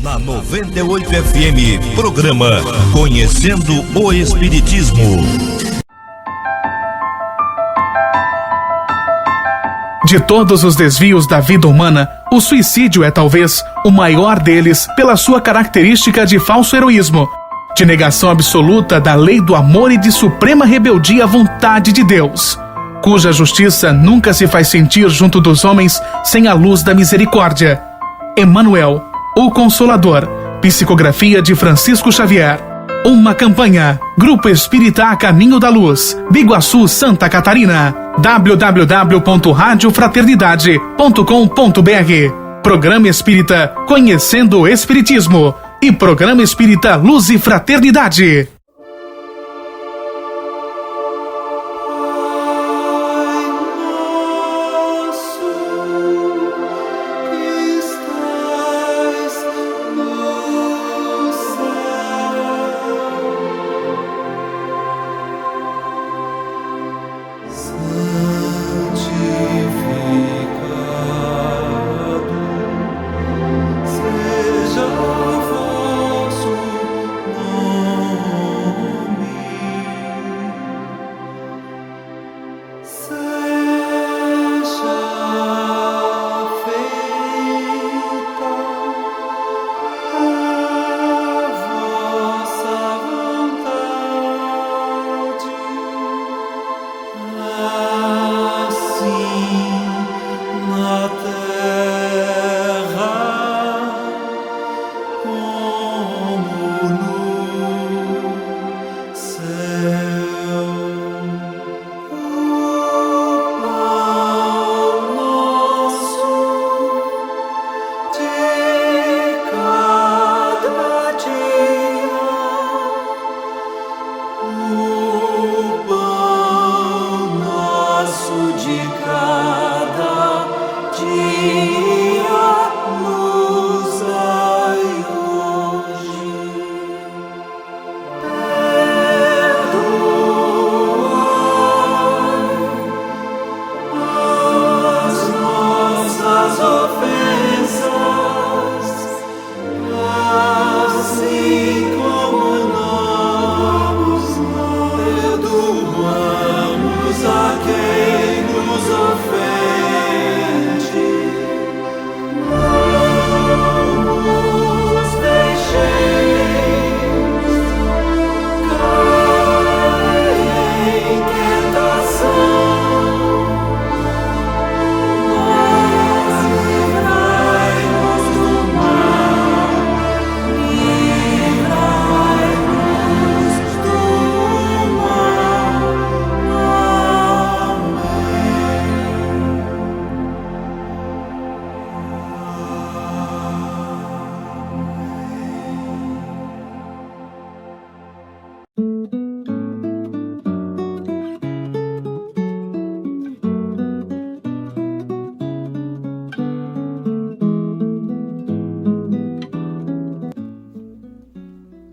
Na 98 FM, programa Conhecendo o Espiritismo. De todos os desvios da vida humana, o suicídio é talvez o maior deles pela sua característica de falso heroísmo, de negação absoluta da lei do amor e de suprema rebeldia à vontade de Deus, cuja justiça nunca se faz sentir junto dos homens sem a luz da misericórdia. Emmanuel, o Consolador, psicografia de Francisco Xavier. Uma campanha, Grupo Espírita A Caminho da Luz, Biguaçu, Santa Catarina. www.radiofraternidade.com.br. Programa Espírita Conhecendo o Espiritismo e Programa Espírita Luz e Fraternidade.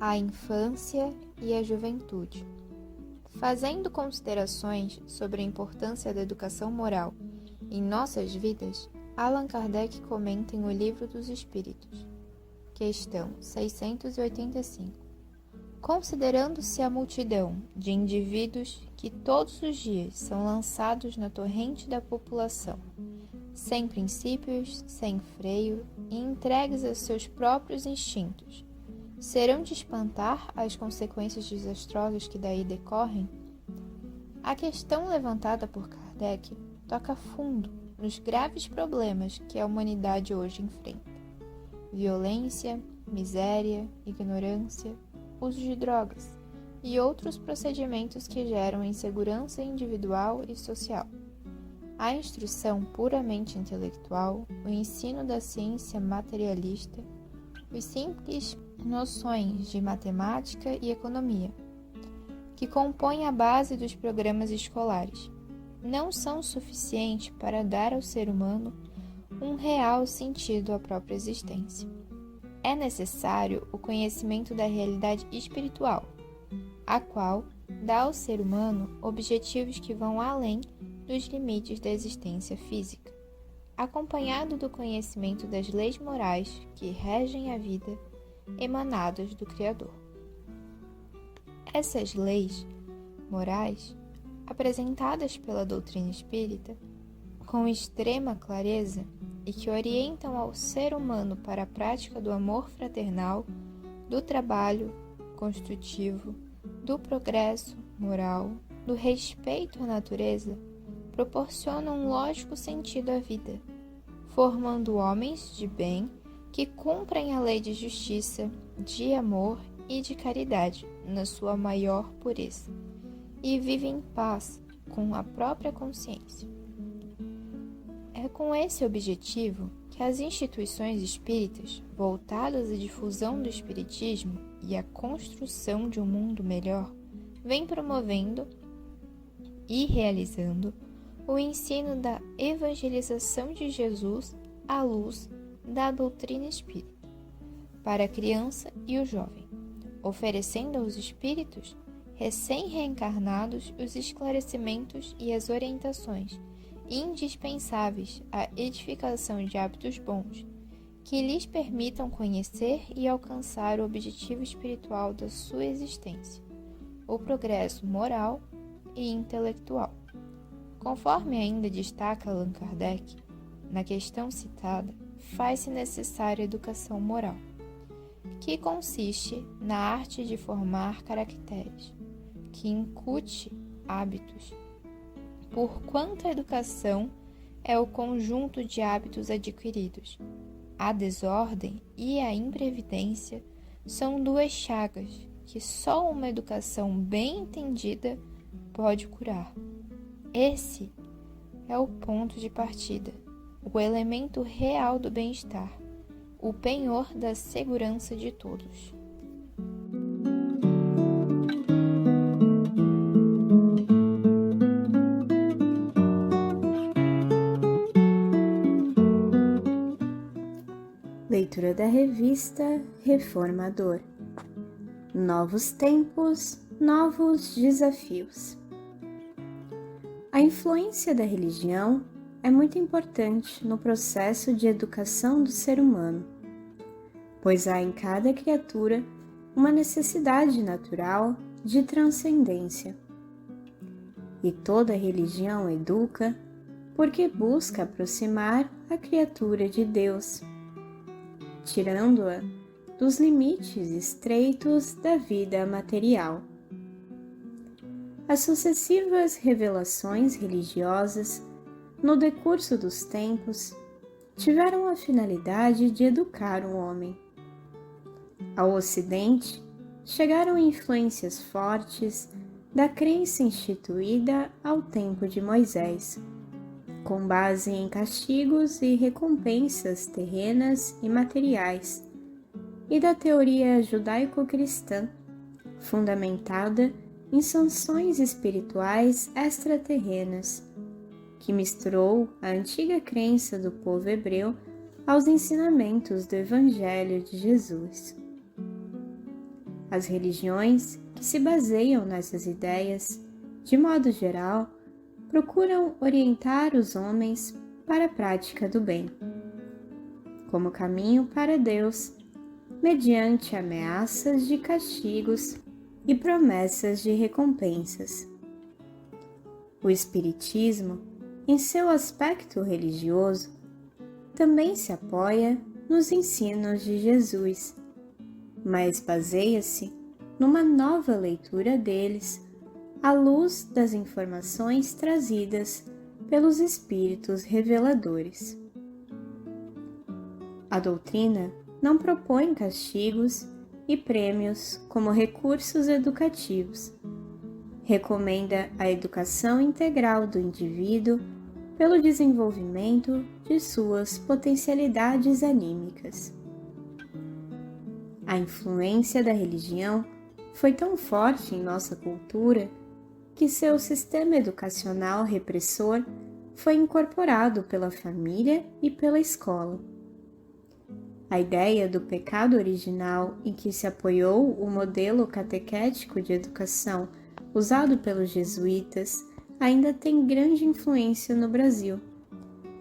A infância e a juventude. Fazendo considerações sobre a importância da educação moral em nossas vidas, Allan Kardec comenta em O Livro dos Espíritos, questão 685. Considerando-se a multidão de indivíduos que todos os dias são lançados na torrente da população, sem princípios, sem freio e entregues a seus próprios instintos, serão de espantar as consequências desastrosas que daí decorrem? A questão levantada por Kardec toca fundo nos graves problemas que a humanidade hoje enfrenta: violência, miséria, ignorância, uso de drogas e outros procedimentos que geram insegurança individual e social. A instrução puramente intelectual, o ensino da ciência materialista, os simples noções de matemática e economia, que compõem a base dos programas escolares, não são suficientes para dar ao ser humano um real sentido à própria existência. É necessário o conhecimento da realidade espiritual, a qual dá ao ser humano objetivos que vão além dos limites da existência física. acompanhado do conhecimento das leis morais que regem a vida, emanadas do Criador. Essas leis morais, apresentadas pela doutrina espírita, com extrema clareza e que orientam ao ser humano para a prática do amor fraternal, do trabalho construtivo, do progresso moral, do respeito à natureza, proporcionam um lógico sentido à vida, formando homens de bem que cumprem a lei de justiça, de amor e de caridade na sua maior pureza e vivem em paz com a própria consciência. É com esse objetivo que as instituições espíritas, voltadas à difusão do espiritismo e à construção de um mundo melhor, vêm promovendo e realizando o ensino da evangelização de Jesus à luz da doutrina espírita para a criança e o jovem, oferecendo aos espíritos recém-reencarnados os esclarecimentos e as orientações indispensáveis à edificação de hábitos bons, que lhes permitam conhecer e alcançar o objetivo espiritual da sua existência, o progresso moral e intelectual. Conforme ainda destaca Allan Kardec, na questão citada, faz-se necessária educação moral, que consiste na arte de formar caracteres, que incute hábitos, porquanto a educação é o conjunto de hábitos adquiridos. A desordem e a imprevidência são duas chagas que só uma educação bem entendida pode curar. Esse é o ponto de partida, o elemento real do bem-estar, o penhor da segurança de todos. Leitura da revista Reformador. Novos tempos, novos desafios. A influência da religião é muito importante no processo de educação do ser humano, pois há em cada criatura uma necessidade natural de transcendência. E toda religião educa porque busca aproximar a criatura de Deus, tirando-a dos limites estreitos da vida material. As sucessivas revelações religiosas, no decurso dos tempos, tiveram a finalidade de educar o homem. Ao Ocidente, chegaram influências fortes da crença instituída ao tempo de Moisés, com base em castigos e recompensas terrenas e materiais, e da teoria judaico-cristã, fundamentada em sanções espirituais extraterrenas, que misturou a antiga crença do povo hebreu aos ensinamentos do Evangelho de Jesus. As religiões que se baseiam nessas ideias, de modo geral, procuram orientar os homens para a prática do bem, como caminho para Deus, mediante ameaças de castigos e promessas de recompensas. O Espiritismo, em seu aspecto religioso, também se apoia nos ensinos de Jesus, mas baseia-se numa nova leitura deles à luz das informações trazidas pelos Espíritos reveladores. A doutrina não propõe castigos e prêmios como recursos educativos. Recomenda a educação integral do indivíduo pelo desenvolvimento de suas potencialidades anímicas. A influência da religião foi tão forte em nossa cultura que seu sistema educacional repressor foi incorporado pela família e pela escola. A ideia do pecado original em que se apoiou o modelo catequético de educação usado pelos jesuítas ainda tem grande influência no Brasil,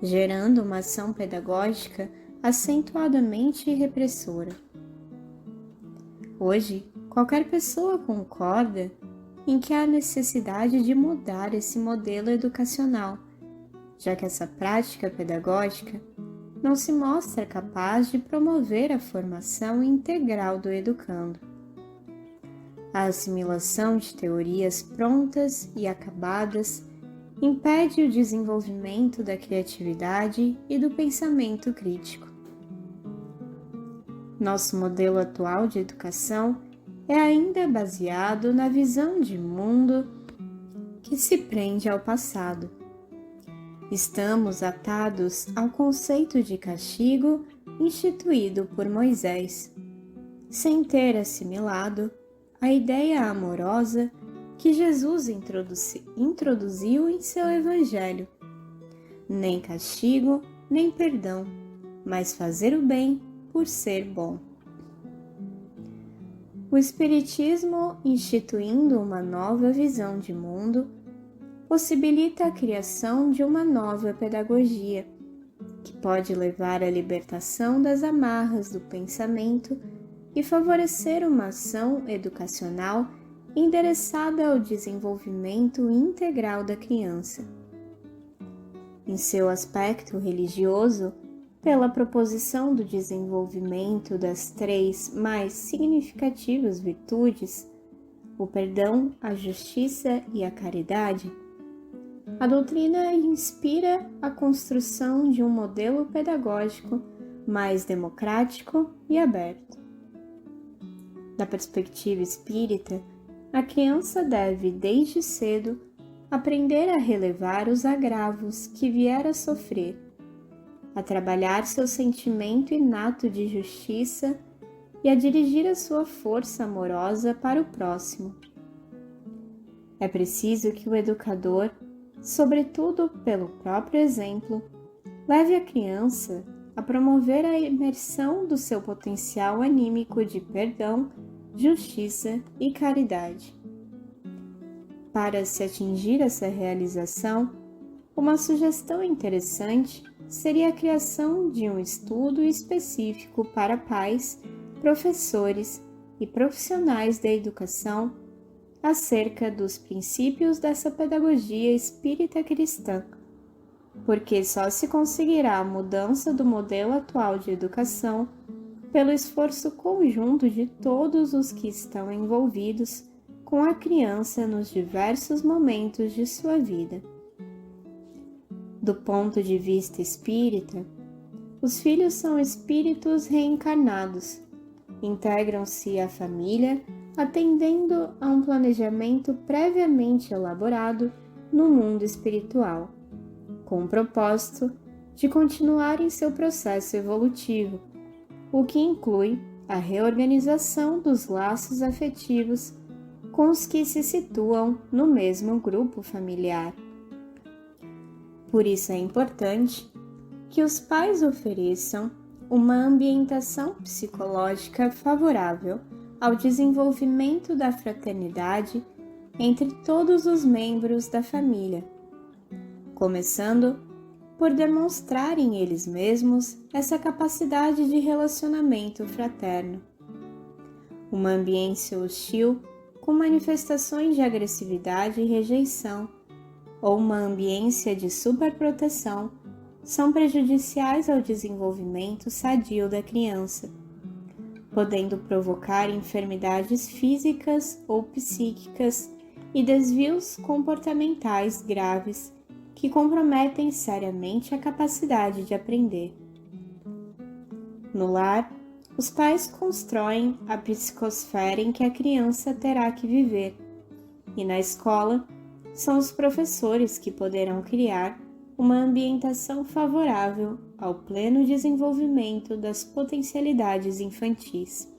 gerando uma ação pedagógica acentuadamente repressora. Hoje, qualquer pessoa concorda em que há necessidade de mudar esse modelo educacional, já que essa prática pedagógica não se mostra capaz de promover a formação integral do educando. A assimilação de teorias prontas e acabadas impede o desenvolvimento da criatividade e do pensamento crítico. Nosso modelo atual de educação é ainda baseado na visão de mundo que se prende ao passado. Estamos atados ao conceito de castigo instituído por Moisés, sem ter assimilado a ideia amorosa que Jesus introduziu em seu Evangelho. Nem castigo, nem perdão, mas fazer o bem por ser bom. O Espiritismo, instituindo uma nova visão de mundo, possibilita a criação de uma nova pedagogia, que pode levar à libertação das amarras do pensamento e favorecer uma ação educacional endereçada ao desenvolvimento integral da criança. Em seu aspecto religioso, pela proposição do desenvolvimento das 3 mais significativas virtudes, o perdão, a justiça e a caridade, a doutrina inspira a construção de um modelo pedagógico mais democrático e aberto. Da perspectiva espírita, a criança deve, desde cedo, aprender a relevar os agravos que vier a sofrer, a trabalhar seu sentimento inato de justiça e a dirigir a sua força amorosa para o próximo. É preciso que o educador, sobretudo pelo próprio exemplo, leve a criança a promover a imersão do seu potencial anímico de perdão, justiça e caridade. Para se atingir essa realização, uma sugestão interessante seria a criação de um estudo específico para pais, professores e profissionais da educação acerca dos princípios dessa pedagogia espírita cristã, porque só se conseguirá a mudança do modelo atual de educação pelo esforço conjunto de todos os que estão envolvidos com a criança nos diversos momentos de sua vida. Do ponto de vista espírita, os filhos são espíritos reencarnados, integram-se à família atendendo a um planejamento previamente elaborado no mundo espiritual, com o propósito de continuar em seu processo evolutivo, o que inclui a reorganização dos laços afetivos com os que se situam no mesmo grupo familiar. Por isso é importante que os pais ofereçam uma ambientação psicológica favorável ao desenvolvimento da fraternidade entre todos os membros da família, começando por demonstrarem eles mesmos essa capacidade de relacionamento fraterno. Uma ambiência hostil com manifestações de agressividade e rejeição, ou uma ambiência de superproteção, são prejudiciais ao desenvolvimento sadio da criança, podendo provocar enfermidades físicas ou psíquicas e desvios comportamentais graves que comprometem seriamente a capacidade de aprender. No lar, os pais constroem a psicosfera em que a criança terá que viver, e na escola, são os professores que poderão criar uma ambientação favorável ao pleno desenvolvimento das potencialidades infantis.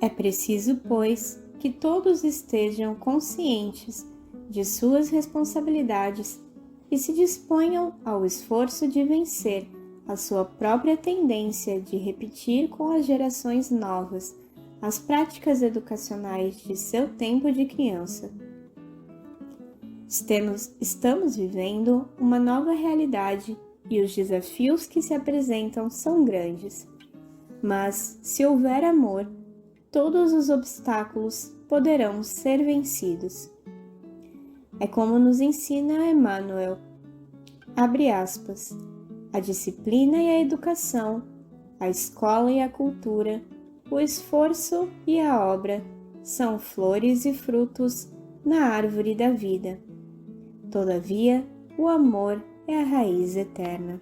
É preciso, pois, que todos estejam conscientes de suas responsabilidades e se disponham ao esforço de vencer a sua própria tendência de repetir com as gerações novas as práticas educacionais de seu tempo de criança. Estamos vivendo uma nova realidade e os desafios que se apresentam são grandes. Mas, se houver amor, todos os obstáculos poderão ser vencidos. É como nos ensina Emmanuel. Abre aspas. A disciplina e a educação, a escola e a cultura, o esforço e a obra são flores e frutos na árvore da vida. Todavia, o amor é a raiz eterna.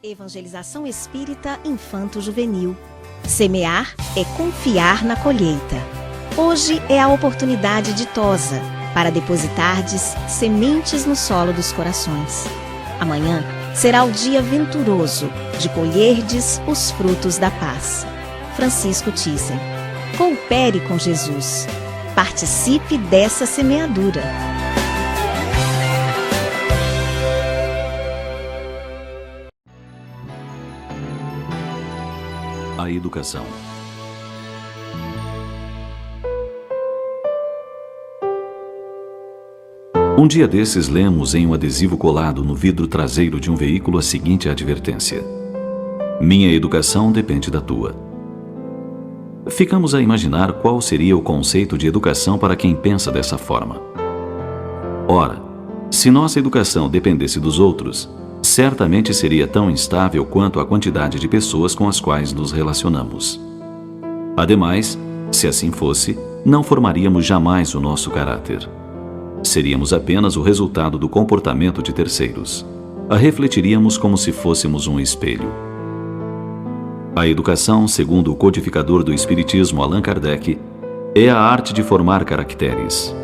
Evangelização Espírita Infanto-Juvenil. Semear é confiar na colheita. Hoje é a oportunidade ditosa para depositardes sementes no solo dos corações. Amanhã será o dia venturoso de colherdes os frutos da paz. Francisco Thyssen. Coopere com Jesus. Participe dessa semeadura. A educação. Um dia desses lemos em um adesivo colado no vidro traseiro de um veículo a seguinte advertência: minha educação depende da tua. Ficamos a imaginar qual seria o conceito de educação para quem pensa dessa forma. Ora, se nossa educação dependesse dos outros, certamente seria tão instável quanto a quantidade de pessoas com as quais nos relacionamos. Ademais, se assim fosse, não formaríamos jamais o nosso caráter. Seríamos apenas o resultado do comportamento de terceiros. A refletiríamos como se fôssemos um espelho. A educação, segundo o codificador do Espiritismo Allan Kardec, é a arte de formar caracteres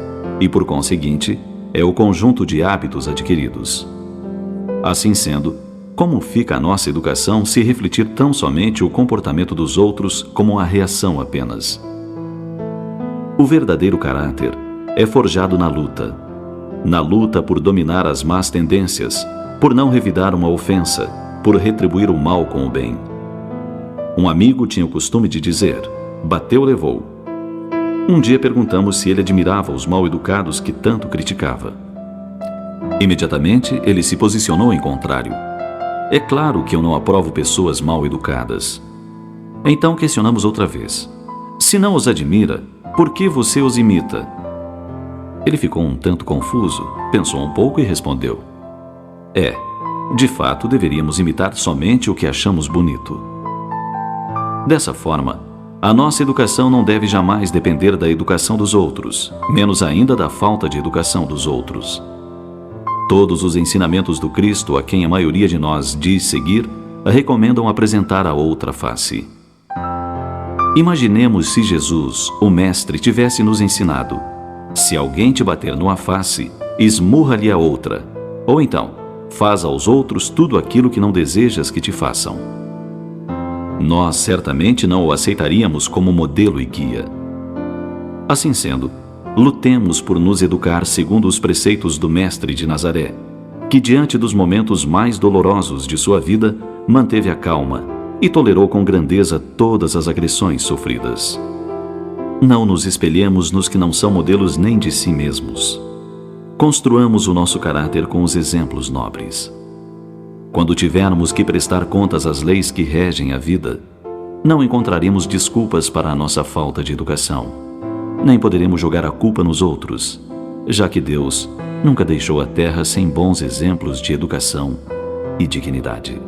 e, por conseguinte, é o conjunto de hábitos adquiridos. Assim sendo, como fica a nossa educação se refletir tão somente o comportamento dos outros como uma reação apenas? O verdadeiro caráter é forjado na luta por dominar as más tendências, por não revidar uma ofensa, por retribuir o mal com o bem. Um amigo tinha o costume de dizer: bateu, levou. Um dia perguntamos se ele admirava os mal-educados que tanto criticava. Imediatamente, ele se posicionou em contrário. É claro que eu não aprovo pessoas mal-educadas. Então questionamos outra vez: se não os admira, por que você os imita? Ele ficou um tanto confuso, pensou um pouco e respondeu: de fato deveríamos imitar somente o que achamos bonito. Dessa forma, a nossa educação não deve jamais depender da educação dos outros, menos ainda da falta de educação dos outros. Todos os ensinamentos do Cristo, a quem a maioria de nós diz seguir, recomendam apresentar a outra face. Imaginemos se Jesus, o Mestre, tivesse nos ensinado: se alguém te bater numa face, esmurra-lhe a outra. Ou então, faz aos outros tudo aquilo que não desejas que te façam. Nós certamente não o aceitaríamos como modelo e guia. Assim sendo, lutemos por nos educar segundo os preceitos do Mestre de Nazaré, que diante dos momentos mais dolorosos de sua vida, manteve a calma e tolerou com grandeza todas as agressões sofridas. Não nos espelhemos nos que não são modelos nem de si mesmos. Construamos o nosso caráter com os exemplos nobres. Quando tivermos que prestar contas às leis que regem a vida, não encontraremos desculpas para a nossa falta de educação. Nem poderemos jogar a culpa nos outros, já que Deus nunca deixou a terra sem bons exemplos de educação e dignidade.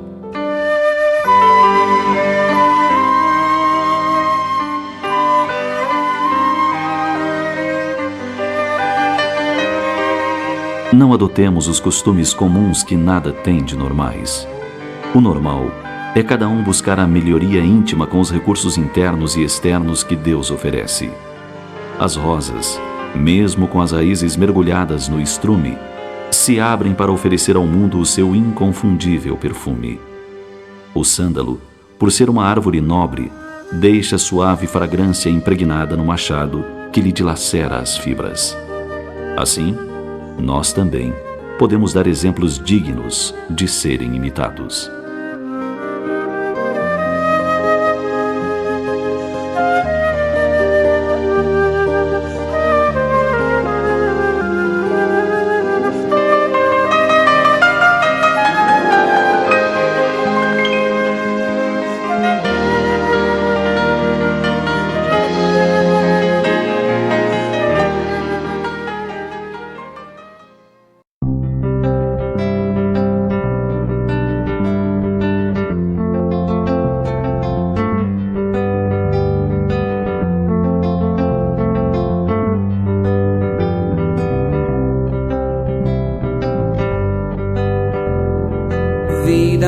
Não adotemos os costumes comuns que nada têm de normais. O normal é cada um buscar a melhoria íntima com os recursos internos e externos que Deus oferece. As rosas, mesmo com as raízes mergulhadas no estrume, se abrem para oferecer ao mundo o seu inconfundível perfume. O sândalo, por ser uma árvore nobre, deixa suave fragrância impregnada no machado que lhe dilacera as fibras. Assim, nós também podemos dar exemplos dignos de serem imitados.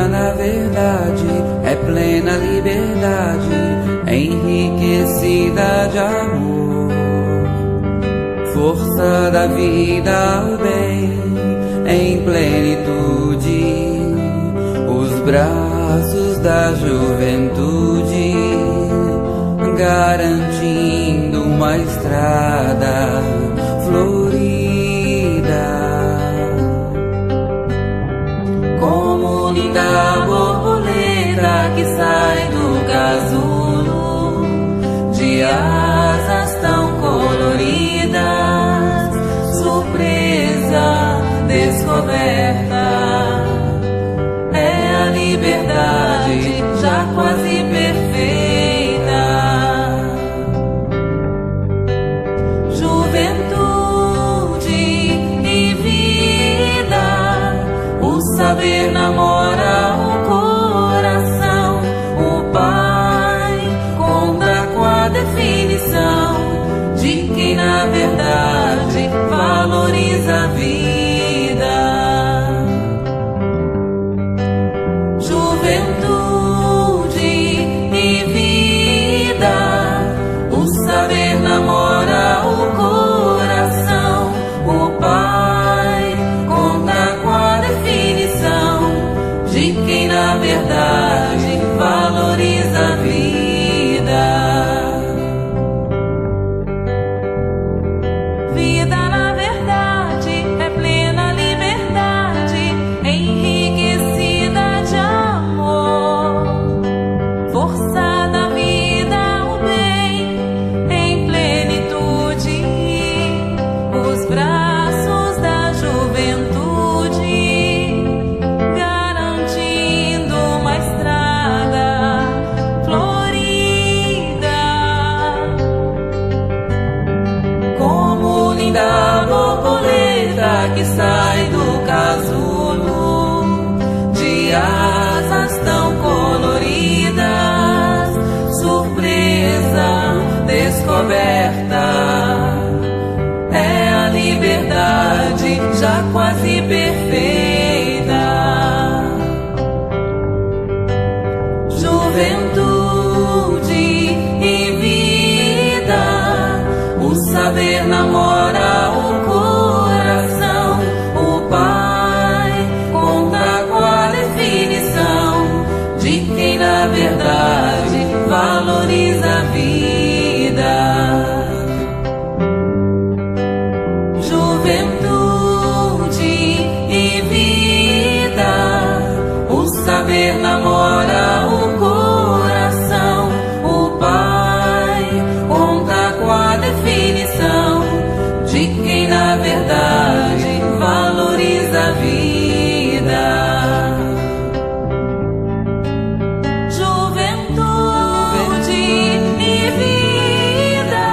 Vida, na verdade, é plena liberdade, enriquecida de amor. Força da vida, o bem, em plenitude. Os braços da juventude, garantindo uma estrada florida. Como linda borboleta que sai do casulo, de asas tão coloridas, surpresa, descoberta. É a liberdade já quase perfeita. Juventude e vida, o saber namora o coração. O pai conta com a definição de quem na verdade valoriza a vida. Juventude e vida, o saber namora o coração. O pai conta com a definição de quem na verdade valoriza a vida. Vida, na verdade, é plena liberdade, enriquecida de amor. Força da vida, o bem, em plenitude. Os braços da juventude, garantindo uma estrada florida. Como linda borboleta que sai do casulo, de asas tão coloridas, surpresa, descoberta. É a liberdade já quase perfeita. Juventude e vida, o saber namora o coração. O pai conta com a definição de quem na verdade valoriza a vida. Juventude e vida, o saber namora o coração. O pai conta com a definição de quem na verdade valoriza a vida. Juventude e vida,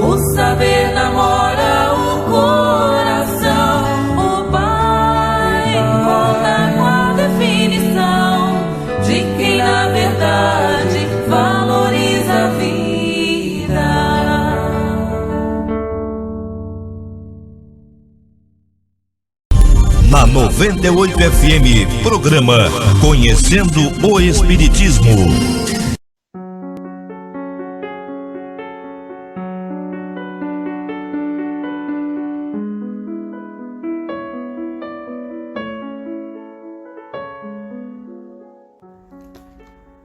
o saber namora o coração. O pai conta com a definição de quem na verdade valoriza a vida. Na 98 FM, programa Conhecendo o Espiritismo.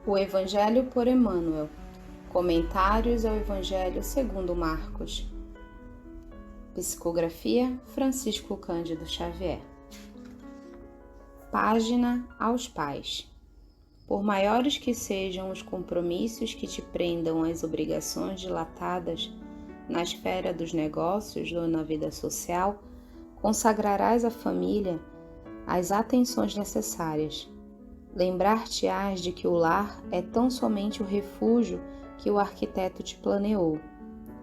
O Evangelho por Emmanuel. Comentários ao Evangelho segundo Marcos. Psicografia Francisco Cândido Xavier. Página aos pais. Por maiores que sejam os compromissos que te prendam às obrigações dilatadas na esfera dos negócios ou na vida social, consagrarás à família as atenções necessárias. Lembrar-te-ás de que o lar é tão somente o refúgio que o arquiteto te planeou,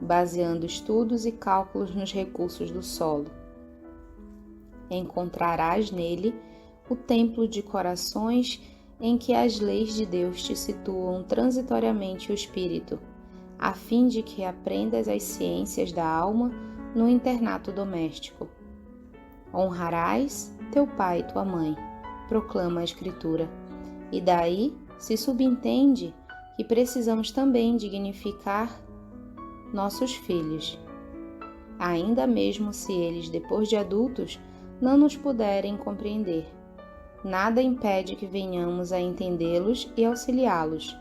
baseando estudos e cálculos nos recursos do solo. Encontrarás nele o templo de corações em que as leis de Deus te situam transitoriamente o espírito, a fim de que aprendas as ciências da alma no internato doméstico. Honrarás teu pai e tua mãe, proclama a Escritura. E daí se subentende que precisamos também dignificar nossos filhos, ainda mesmo se eles, depois de adultos, não nos puderem compreender. Nada impede que venhamos a entendê-los e auxiliá-los,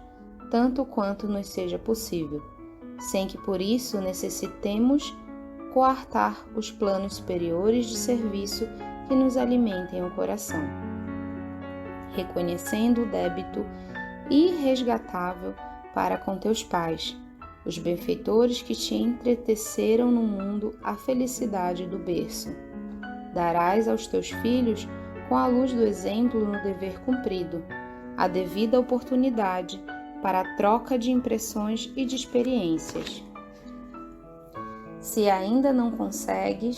tanto quanto nos seja possível, sem que por isso necessitemos coartar os planos superiores de serviço que nos alimentem o coração. Reconhecendo o débito irresgatável para com teus pais, os benfeitores que te entreteceram no mundo a felicidade do berço. Darás aos teus filhos, com a luz do exemplo no dever cumprido, a devida oportunidade para a troca de impressões e de experiências. Se ainda não consegues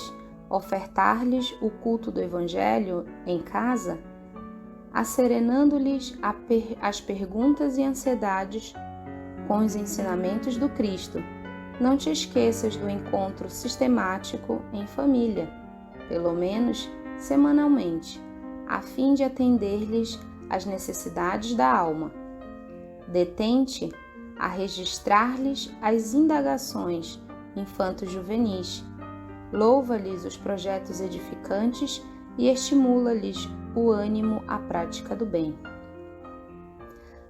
ofertar-lhes o culto do Evangelho em casa, acerenando-lhes as perguntas e ansiedades com os ensinamentos do Cristo, não te esqueças do encontro sistemático em família, pelo menos semanalmente, a fim de atender-lhes às necessidades da alma. Detente a registrar-lhes as indagações infanto-juvenis, louva-lhes os projetos edificantes e estimula-lhes o ânimo à prática do bem.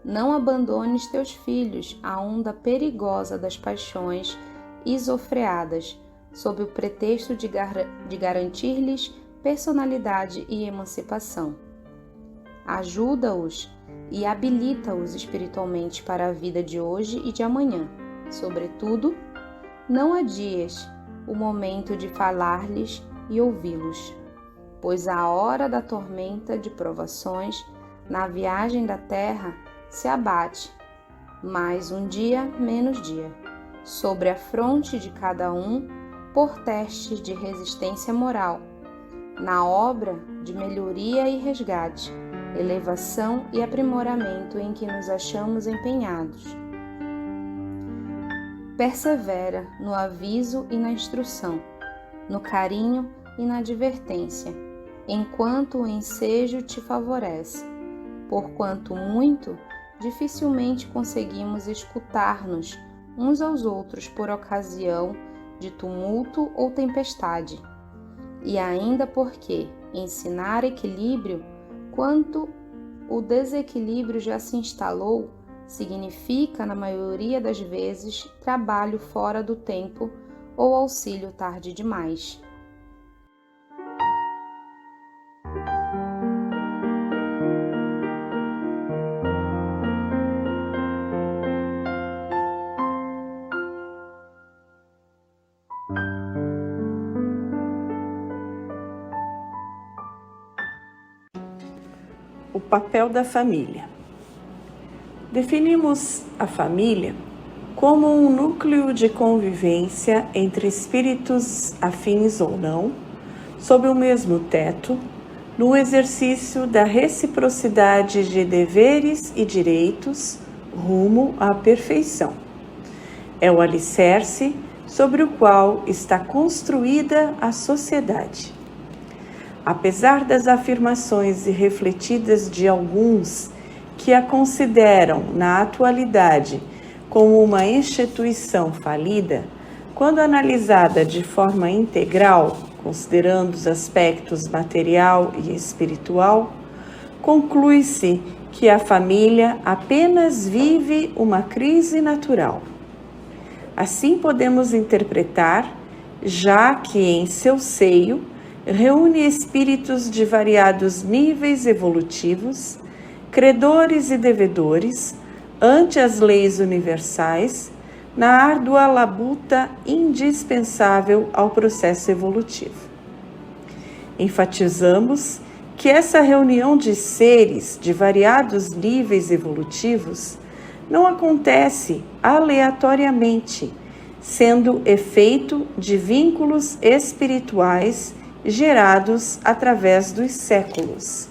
Não abandones teus filhos à onda perigosa das paixões isofreadas, sob o pretexto de garantir-lhes personalidade e emancipação. Ajuda-os e habilita-os espiritualmente para a vida de hoje e de amanhã. Sobretudo, não adies o momento de falar-lhes e ouvi-los, pois a hora da tormenta de provações na viagem da terra se abate, mais um dia menos dia, sobre a fronte de cada um por testes de resistência moral, na obra de melhoria e resgate, elevação e aprimoramento em que nos achamos empenhados. Persevera no aviso e na instrução, no carinho e na advertência, enquanto o ensejo te favorece, porquanto muito dificilmente conseguimos escutar-nos uns aos outros por ocasião de tumulto ou tempestade, e ainda porque ensinar equilíbrio, quando o desequilíbrio já se instalou, significa, na maioria das vezes, trabalho fora do tempo ou auxílio tarde demais. O papel da família. Definimos a família como um núcleo de convivência entre espíritos afins ou não, sob o mesmo teto, no exercício da reciprocidade de deveres e direitos rumo à perfeição. É o alicerce sobre o qual está construída a sociedade. Apesar das afirmações irrefletidas de alguns que a consideram, na atualidade, como uma instituição falida, quando analisada de forma integral, considerando os aspectos material e espiritual, conclui-se que a família apenas vive uma crise natural. Assim podemos interpretar, já que em seu seio reúne espíritos de variados níveis evolutivos, credores e devedores, ante as leis universais, na árdua labuta indispensável ao processo evolutivo. Enfatizamos que essa reunião de seres de variados níveis evolutivos não acontece aleatoriamente, sendo efeito de vínculos espirituais gerados através dos séculos.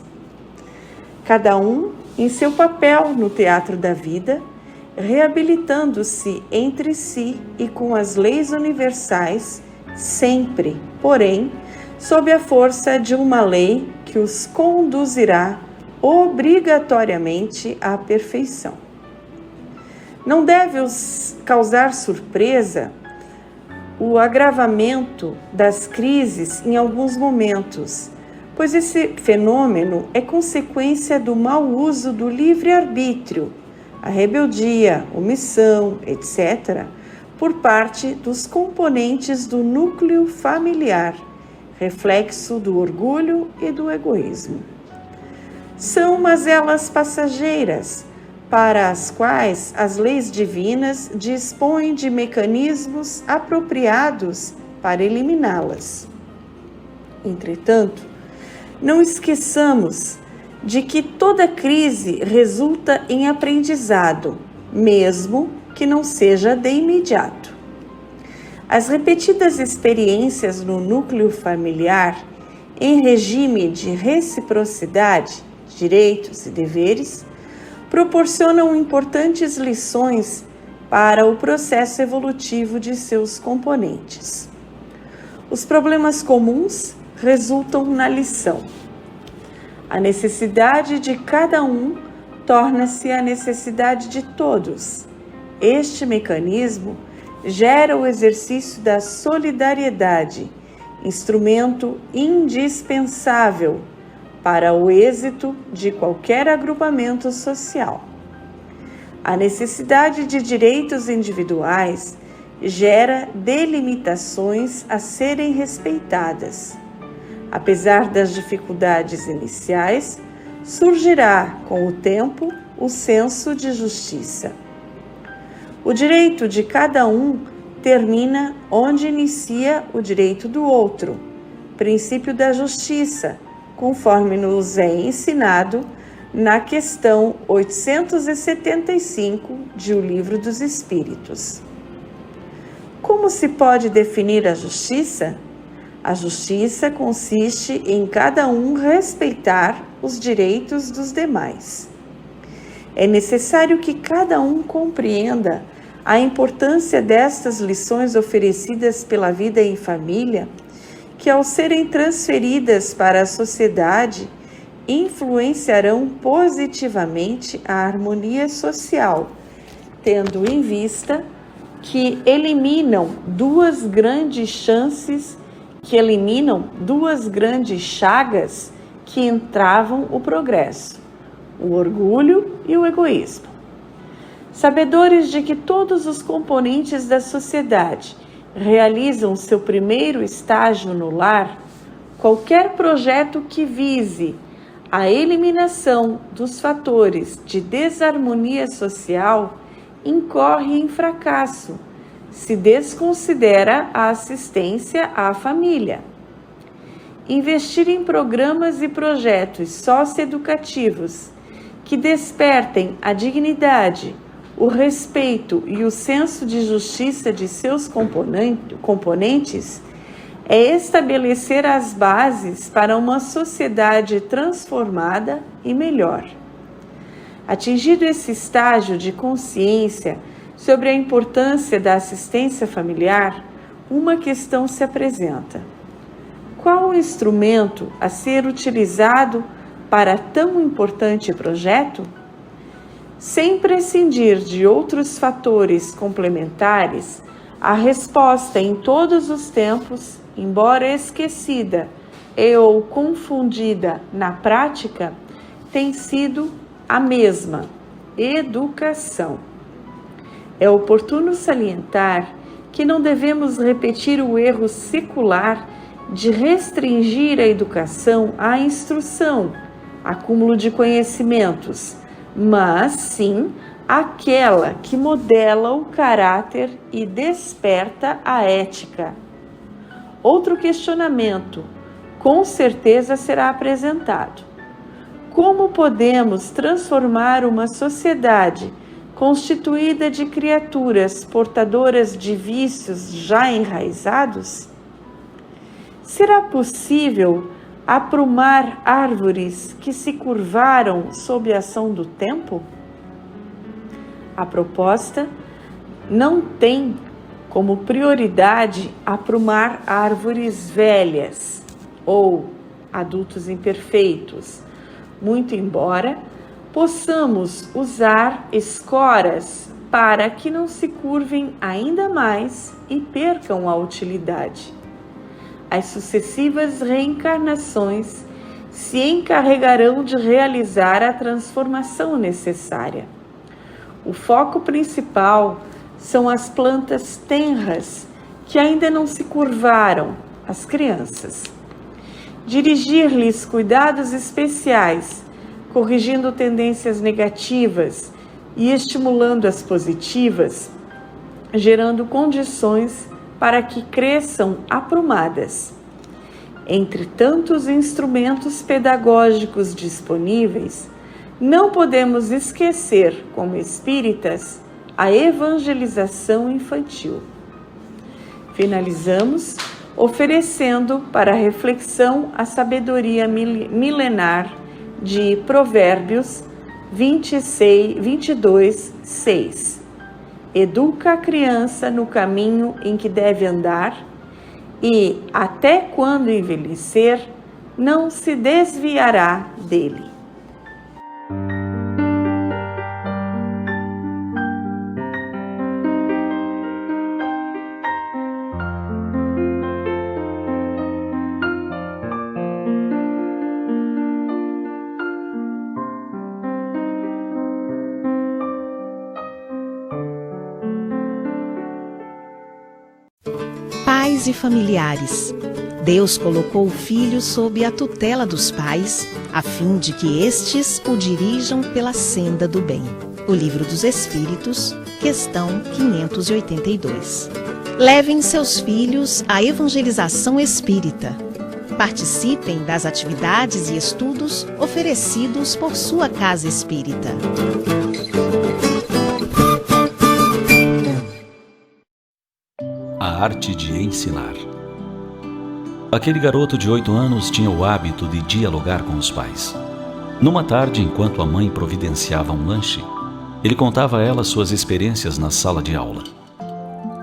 Cada um em seu papel no teatro da vida, reabilitando-se entre si e com as leis universais, sempre, porém, sob a força de uma lei que os conduzirá obrigatoriamente à perfeição. Não deve os causar surpresa o agravamento das crises em alguns momentos, pois esse fenômeno é consequência do mau uso do livre-arbítrio, a rebeldia, omissão, etc., por parte dos componentes do núcleo familiar, reflexo do orgulho e do egoísmo. São mazelas passageiras, para as quais as leis divinas dispõem de mecanismos apropriados para eliminá-las. Entretanto, não esqueçamos de que toda crise resulta em aprendizado, mesmo que não seja de imediato. As repetidas experiências no núcleo familiar, em regime de reciprocidade, direitos e deveres, proporcionam importantes lições para o processo evolutivo de seus componentes. Os problemas comuns resultam na lição. A necessidade de cada um torna-se a necessidade de todos. Este mecanismo gera o exercício da solidariedade, instrumento indispensável para o êxito de qualquer agrupamento social. A necessidade de direitos individuais gera delimitações a serem respeitadas. Apesar das dificuldades iniciais, surgirá com o tempo o senso de justiça. O direito de cada um termina onde inicia o direito do outro, princípio da justiça, conforme nos é ensinado na questão 875 de O Livro dos Espíritos. Como se pode definir a justiça? A justiça consiste em cada um respeitar os direitos dos demais. É necessário que cada um compreenda a importância destas lições oferecidas pela vida em família, que ao serem transferidas para a sociedade, influenciarão positivamente a harmonia social, tendo em vista que eliminam duas grandes chagas que entravam o progresso, o orgulho e o egoísmo. Sabedores de que todos os componentes da sociedade realizam seu primeiro estágio no lar, qualquer projeto que vise a eliminação dos fatores de desarmonia social incorre em fracasso, se desconsidera a assistência à família. Investir em programas e projetos socioeducativos que despertem a dignidade, o respeito e o senso de justiça de seus componentes é estabelecer as bases para uma sociedade transformada e melhor. Atingido esse estágio de consciência sobre a importância da assistência familiar, uma questão se apresenta. Qual o instrumento a ser utilizado para tão importante projeto? Sem prescindir de outros fatores complementares, a resposta em todos os tempos, embora esquecida e ou confundida na prática, tem sido a mesma: educação. É oportuno salientar que não devemos repetir o erro secular de restringir a educação à instrução, acúmulo de conhecimentos, mas sim aquela que modela o caráter e desperta a ética. Outro questionamento, com certeza, será apresentado. Como podemos transformar uma sociedade constituída de criaturas portadoras de vícios já enraizados? Será possível aprumar árvores que se curvaram sob a ação do tempo? A proposta não tem como prioridade aprumar árvores velhas ou adultos imperfeitos, muito embora possamos usar escoras para que não se curvem ainda mais e percam a utilidade. As sucessivas reencarnações se encarregarão de realizar a transformação necessária. O foco principal são as plantas tenras que ainda não se curvaram, as crianças. Dirigir-lhes cuidados especiais, corrigindo tendências negativas e estimulando as positivas, gerando condições para que cresçam aprumadas. Entre tantos instrumentos pedagógicos disponíveis, não podemos esquecer, como espíritas, a evangelização infantil. Finalizamos oferecendo para reflexão a sabedoria milenar de Provérbios 22:6. Educa a criança no caminho em que deve andar e, até quando envelhecer, não se desviará dele. Pais e familiares. Deus colocou o filho sob a tutela dos pais, a fim de que estes o dirijam pela senda do bem. O Livro dos Espíritos, questão 582. Levem seus filhos à evangelização espírita. Participem das atividades e estudos oferecidos por sua casa espírita. A arte de ensinar. Aquele garoto de 8 anos tinha o hábito de dialogar com os pais. Numa tarde, enquanto a mãe providenciava um lanche, ele contava a ela suas experiências na sala de aula.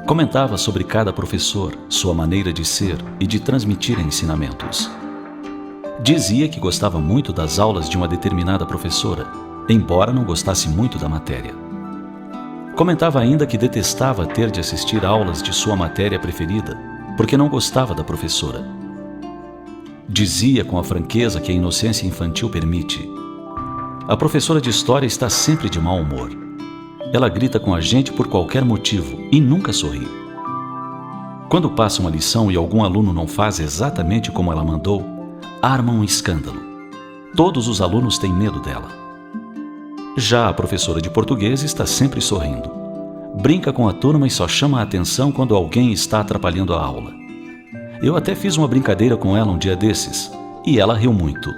Comentava sobre cada professor, sua maneira de ser e de transmitir ensinamentos. Dizia que gostava muito das aulas de uma determinada professora, embora não gostasse muito da matéria. Comentava ainda que detestava ter de assistir aulas de sua matéria preferida, porque não gostava da professora. Dizia com a franqueza que a inocência infantil permite: a professora de história está sempre de mau humor. Ela grita com a gente por qualquer motivo e nunca sorri. Quando passa uma lição e algum aluno não faz exatamente como ela mandou, arma um escândalo. Todos os alunos têm medo dela. Já a professora de português está sempre sorrindo. Brinca com a turma e só chama a atenção quando alguém está atrapalhando a aula. Eu até fiz uma brincadeira com ela um dia desses, e ela riu muito.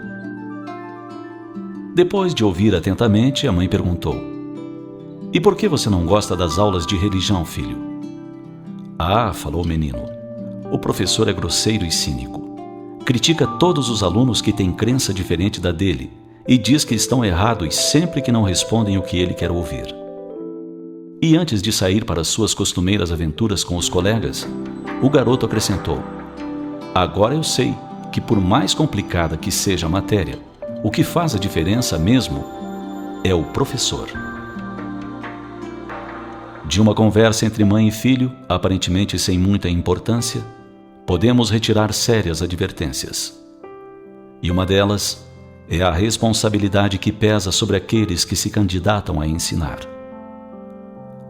Depois de ouvir atentamente, a mãe perguntou: "E por que você não gosta das aulas de religião, filho?" "Ah", falou o menino, "o professor é grosseiro e cínico. Critica todos os alunos que têm crença diferente da dele e diz que estão errados sempre que não respondem o que ele quer ouvir." E antes de sair para suas costumeiras aventuras com os colegas, o garoto acrescentou: "Agora eu sei que, por mais complicada que seja a matéria, o que faz a diferença mesmo é o professor." De uma conversa entre mãe e filho, aparentemente sem muita importância, podemos retirar sérias advertências. E uma delas é a responsabilidade que pesa sobre aqueles que se candidatam a ensinar.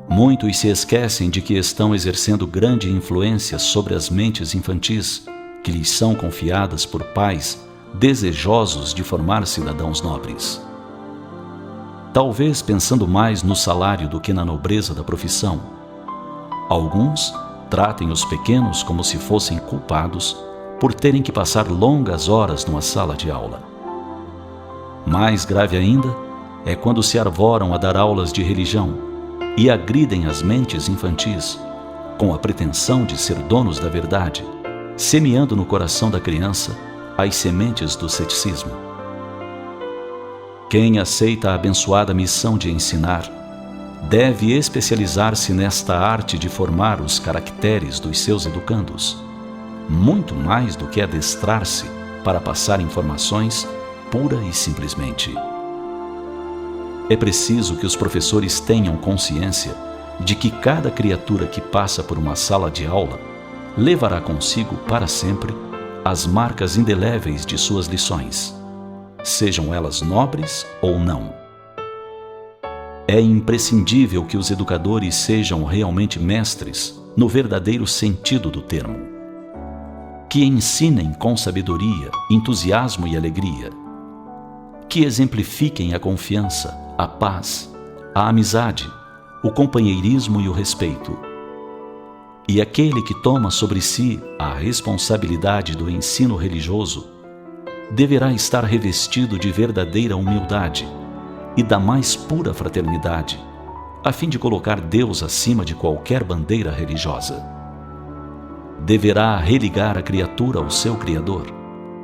Muitos se esquecem de que estão exercendo grande influência sobre as mentes infantis que lhes são confiadas por pais desejosos de formar cidadãos nobres. Talvez pensando mais no salário do que na nobreza da profissão, alguns tratem os pequenos como se fossem culpados por terem que passar longas horas numa sala de aula. Mais grave ainda é quando se arvoram a dar aulas de religião e agridem as mentes infantis com a pretensão de ser donos da verdade, semeando no coração da criança as sementes do ceticismo. Quem aceita a abençoada missão de ensinar deve especializar-se nesta arte de formar os caracteres dos seus educandos, muito mais do que adestrar-se para passar informações pura e simplesmente. É preciso que os professores tenham consciência de que cada criatura que passa por uma sala de aula levará consigo para sempre as marcas indeléveis de suas lições, sejam elas nobres ou não. É imprescindível que os educadores sejam realmente mestres no verdadeiro sentido do termo, que ensinem com sabedoria, entusiasmo e alegria, que exemplifiquem a confiança, a paz, a amizade, o companheirismo e o respeito. E aquele que toma sobre si a responsabilidade do ensino religioso deverá estar revestido de verdadeira humildade e da mais pura fraternidade, a fim de colocar Deus acima de qualquer bandeira religiosa. Deverá religar a criatura ao seu Criador,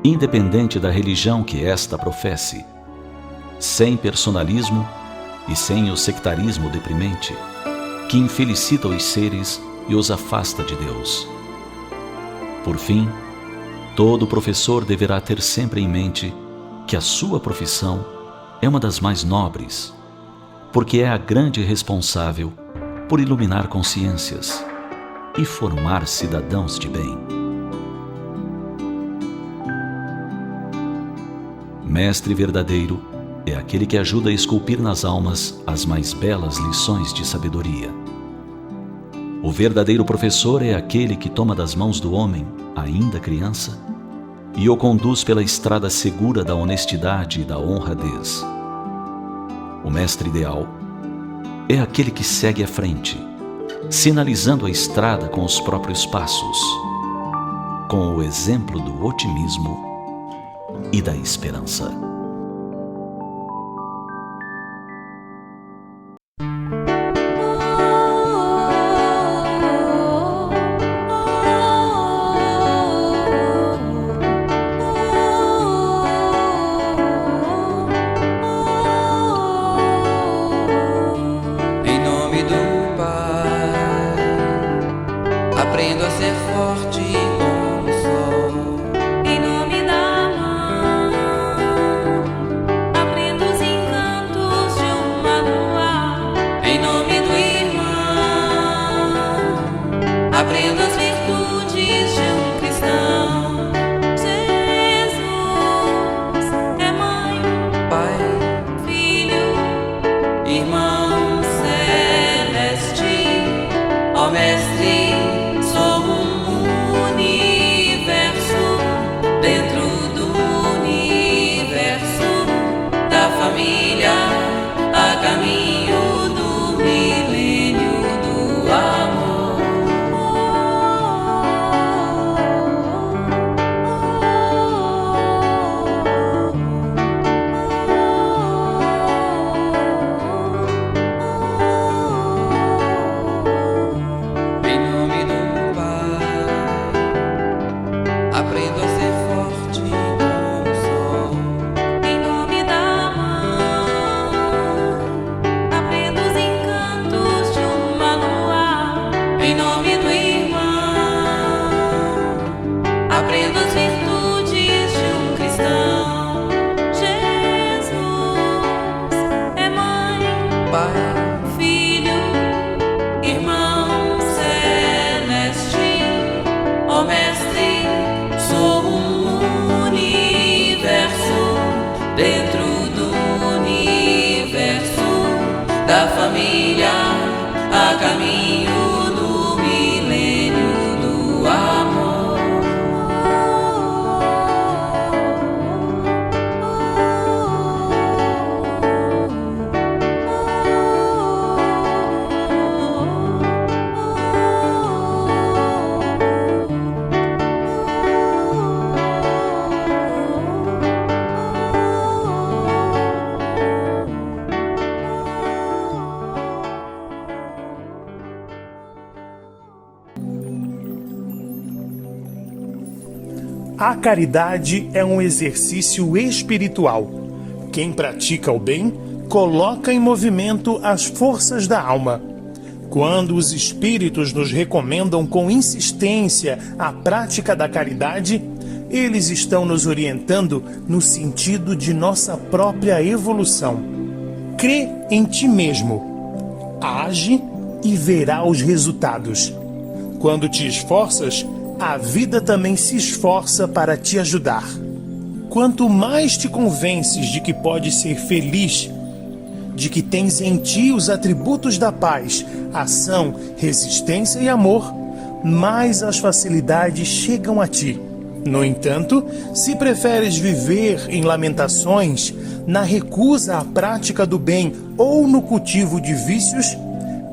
independente da religião que esta professe, sem personalismo e sem o sectarismo deprimente, que infelicita os seres e os afasta de Deus. Por fim, todo professor deverá ter sempre em mente que a sua profissão é uma das mais nobres, porque é a grande responsável por iluminar consciências e formar cidadãos de bem. Mestre verdadeiro é aquele que ajuda a esculpir nas almas as mais belas lições de sabedoria. O verdadeiro professor é aquele que toma das mãos do homem, ainda criança, e o conduz pela estrada segura da honestidade e da honradez. O mestre ideal é aquele que segue à frente, sinalizando a estrada com os próprios passos, com o exemplo do otimismo e da esperança. Aprendo a ser forte como o sol. Em nome da mãe, aprendo os encantos de um manual. Em nome do irmão, aprendo as virtudes de um cristão. Jesus é mãe, Pai, Filho, irmão celeste, ó Mestre. Da família a caminho do milênio do amor. A caridade é um exercício espiritual. Quem pratica o bem, coloca em movimento as forças da alma. Quando os espíritos nos recomendam com insistência a prática da caridade, eles estão nos orientando no sentido de nossa própria evolução. Crê em ti mesmo. Age e verá os resultados. Quando te esforças, a vida também se esforça para te ajudar. Quanto mais te convences de que podes ser feliz, de que tens em ti os atributos da paz, ação, resistência e amor, mais as facilidades chegam a ti. No entanto, se preferes viver em lamentações, na recusa à prática do bem ou no cultivo de vícios,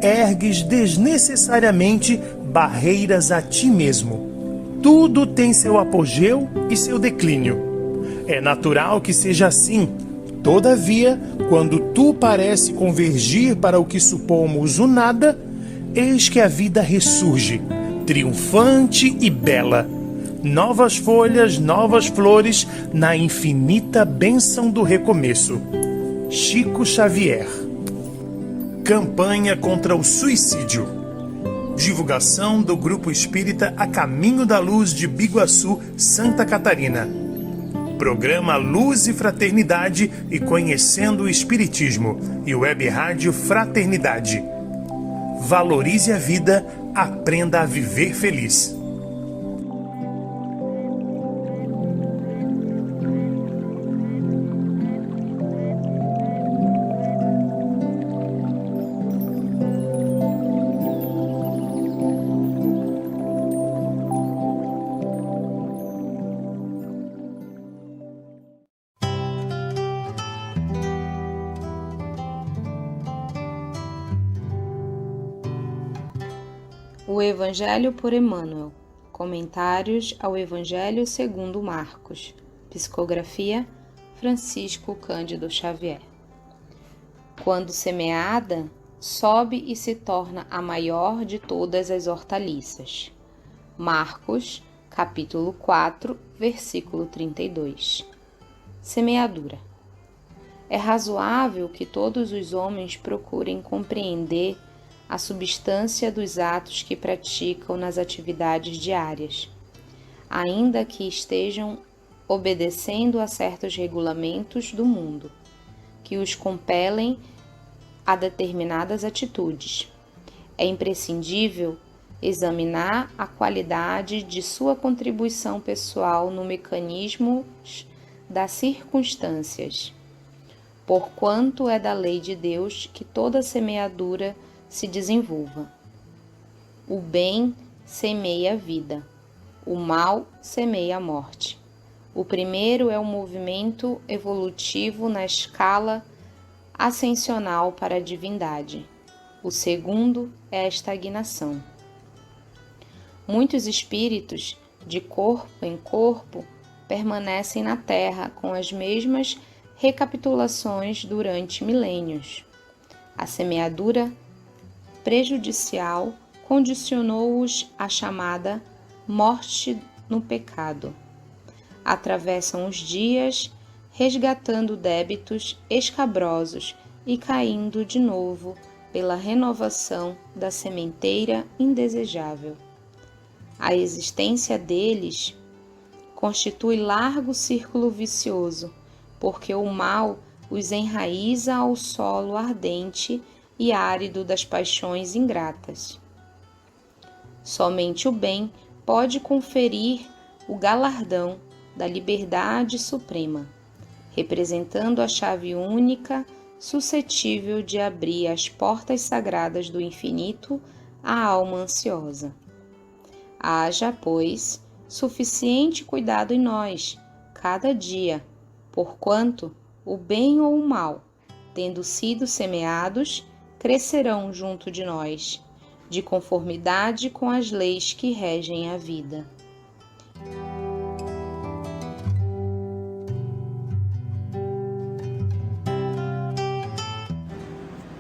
ergues desnecessariamente barreiras a ti mesmo. Tudo tem seu apogeu e seu declínio. É natural que seja assim. Todavia, quando tu parece convergir para o que supomos o nada, eis que a vida ressurge, triunfante e bela. Novas folhas, novas flores, na infinita bênção do recomeço. Chico Xavier. Campanha contra o suicídio. Divulgação do Grupo Espírita A Caminho da Luz de Biguaçu, Santa Catarina. Programa Luz e Fraternidade e Conhecendo o Espiritismo e Web Rádio Fraternidade. Valorize a vida, aprenda a viver feliz. O Evangelho por Emmanuel. Comentários ao Evangelho segundo Marcos. Psicografia Francisco Cândido Xavier. Quando semeada, sobe e se torna a maior de todas as hortaliças. Marcos, capítulo 4, versículo 32. Semeadura. É razoável que todos os homens procurem compreender a substância dos atos que praticam nas atividades diárias, ainda que estejam obedecendo a certos regulamentos do mundo, que os compelem a determinadas atitudes. É imprescindível examinar a qualidade de sua contribuição pessoal no mecanismo das circunstâncias, porquanto é da lei de Deus que toda semeadura se desenvolva. O bem semeia a vida, o mal semeia a morte. O primeiro é o movimento evolutivo na escala ascensional para a divindade. O segundo é a estagnação. Muitos espíritos, de corpo em corpo, permanecem na Terra com as mesmas recapitulações durante milênios. A semeadura prejudicial condicionou-os à chamada morte no pecado. Atravessam os dias, resgatando débitos escabrosos e caindo de novo pela renovação da sementeira indesejável. A existência deles constitui largo círculo vicioso, porque o mal os enraiza ao solo ardente e árido das paixões ingratas. Somente o bem pode conferir o galardão da liberdade suprema, representando a chave única suscetível de abrir as portas sagradas do infinito à alma ansiosa. Haja, pois, suficiente cuidado em nós, cada dia, porquanto o bem ou o mal, tendo sido semeados, crescerão junto de nós, de conformidade com as leis que regem a vida.